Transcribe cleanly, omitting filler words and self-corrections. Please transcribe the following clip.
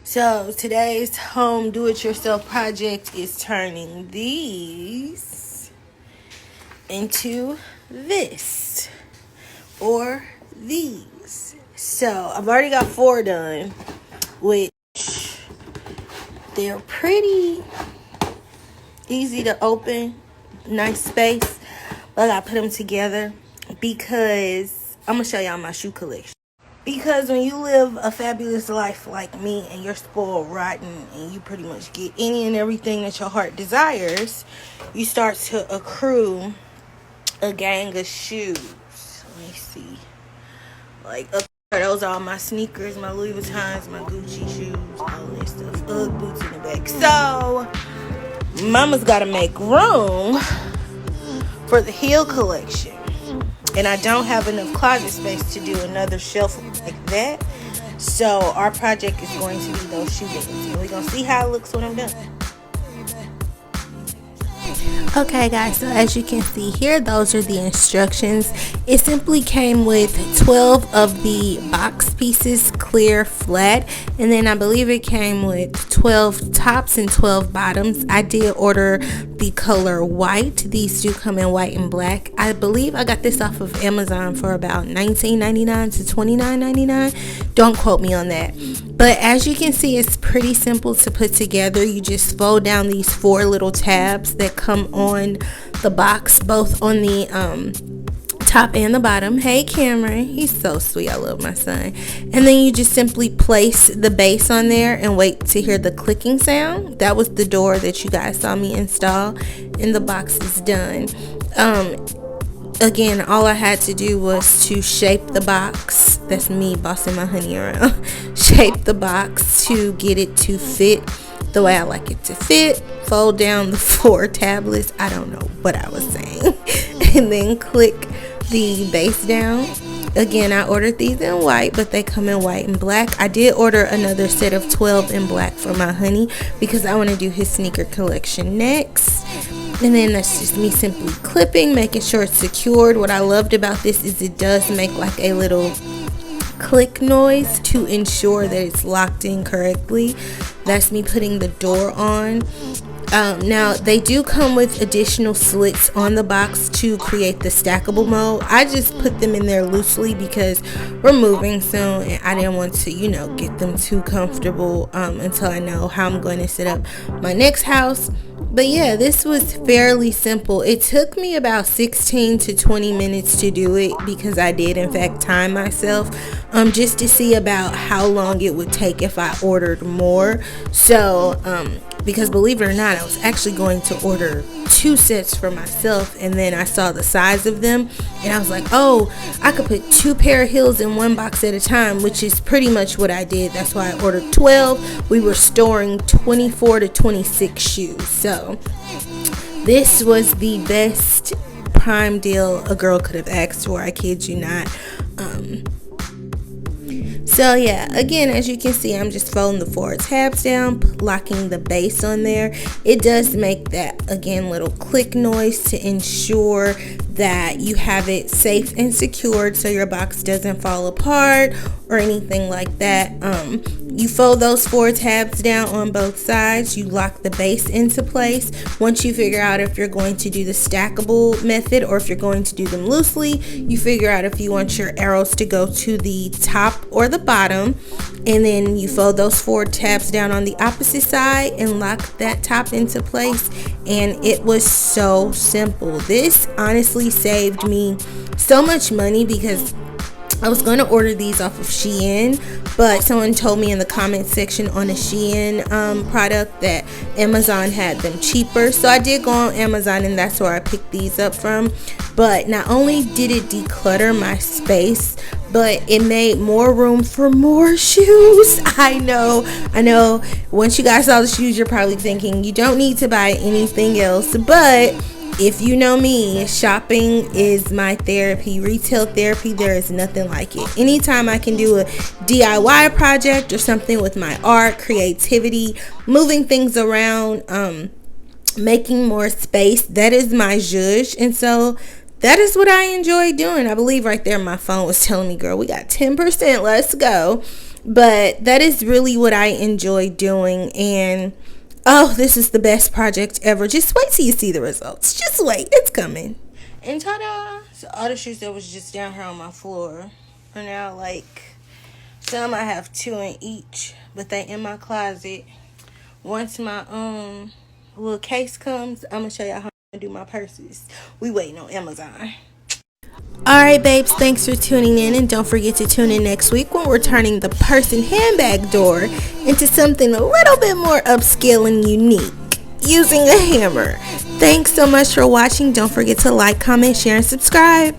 So today's home do-it-yourself project is turning these into this or these. So I've already got 4 done, which they're pretty easy to open, nice space. But I gotta put them together because I'm gonna show y'all my shoe collection. Because when you live a fabulous life like me and you're spoiled rotten and you pretty much get any and everything that your heart desires, you start to accrue a gang of shoes. Let me see. Like up there, those are all my sneakers, my Louis Vuittons, my Gucci shoes, all that stuff. Ugg boots in the back. So, mama's got to make room for the heel collection. And I don't have enough closet space to do another shelf like that. So our project is going to be those shoe bags. And we're going to see how it looks when I'm done. Okay guys, so as you can see here, those are the instructions. It simply came with 12 of the box pieces, clear, flat, and then I believe it came with 12 tops and 12 bottoms. I did order the color white. These do come in white and black. I believe I got this off of Amazon for about $19.99 to $29.99. Don't quote me on that. But as you can see, it's pretty simple to put together. You just fold down these 4 little tabs that come on the box, both on the top and the bottom. Hey Cameron, he's so sweet. I love my son. And then you just simply place the base on there and wait to hear the clicking sound. That was the door that you guys saw me install, and the box is done. Again, all I had to do was to shape the box. That's me bossing my honey around. Shape the box to get it to fit the way I like it to fit. Fold down the 4 tablets. I don't know what I was saying. And then click the base down. Again, I ordered these in white, but they come in white and black. I did order another set of 12 in black for my honey because I want to do his sneaker collection next. And then that's just me simply clipping, making sure it's secured. What I loved about this is it does make like a little click noise to ensure that it's locked in correctly. That's me putting the door on. Now they do come with additional slits on the box to create the stackable mode. I just put them in there loosely because we're moving soon and I didn't want to, get them too comfortable until I know how I'm going to set up my next house. But yeah, this was fairly simple. It took me about 16 to 20 minutes to do it because I did in fact time myself just to see about how long it would take if I ordered more. So because believe it or not, I was actually going to order 2 sets for myself, and then I saw the size of them and I was like, oh, I could put 2 pair of heels in one box at a time, which is pretty much what I did. That's why I ordered 12. We were storing 24 to 26 shoes. So this was the best prime deal a girl could have asked for. I kid you not. So yeah, again, as you can see, I'm just folding the 4 tabs down, locking the base on there. It does make that, again, little click noise to ensure that you have it safe and secured so your box doesn't fall apart or anything like that. You fold those 4 tabs down on both sides. You lock the base into place. Once you figure out if you're going to do the stackable method or if you're going to do them loosely, you figure out if you want your arrows to go to the top or the bottom, and then you fold those 4 tabs down on the opposite side and lock that top into place. And it was so simple. This honestly saved me so much money because I was going to order these off of Shein, but someone told me in the comment section on a Shein product that Amazon had them cheaper. So I did go on Amazon and that's where I picked these up from. But not only did it declutter my space, but it made more room for more shoes. I know. Once you guys saw the shoes, you're probably thinking you don't need to buy anything else, but if you know me, shopping is my therapy. Retail therapy, there is nothing like it. Anytime I can do a DIY project or something with my art, creativity, moving things around, making more space, that is my zhuzh. And so that is what I enjoy doing. I believe right there my phone was telling me, girl, we got 10%, let's go. But that is really what I enjoy doing. And oh, this is the best project ever. Just wait till you see the results. Just wait, it's coming. And ta-da! So all the shoes that was just down here on my floor are now like, some I have 2 in each, but they in my closet. Once my little case comes, I'm gonna show y'all how I do my purses. We waiting on Amazon. Alright babes, thanks for tuning in, and don't forget to tune in next week when we're turning the purse and handbag door into something a little bit more upscale and unique using a hammer. Thanks so much for watching. Don't forget to like, comment, share, and subscribe.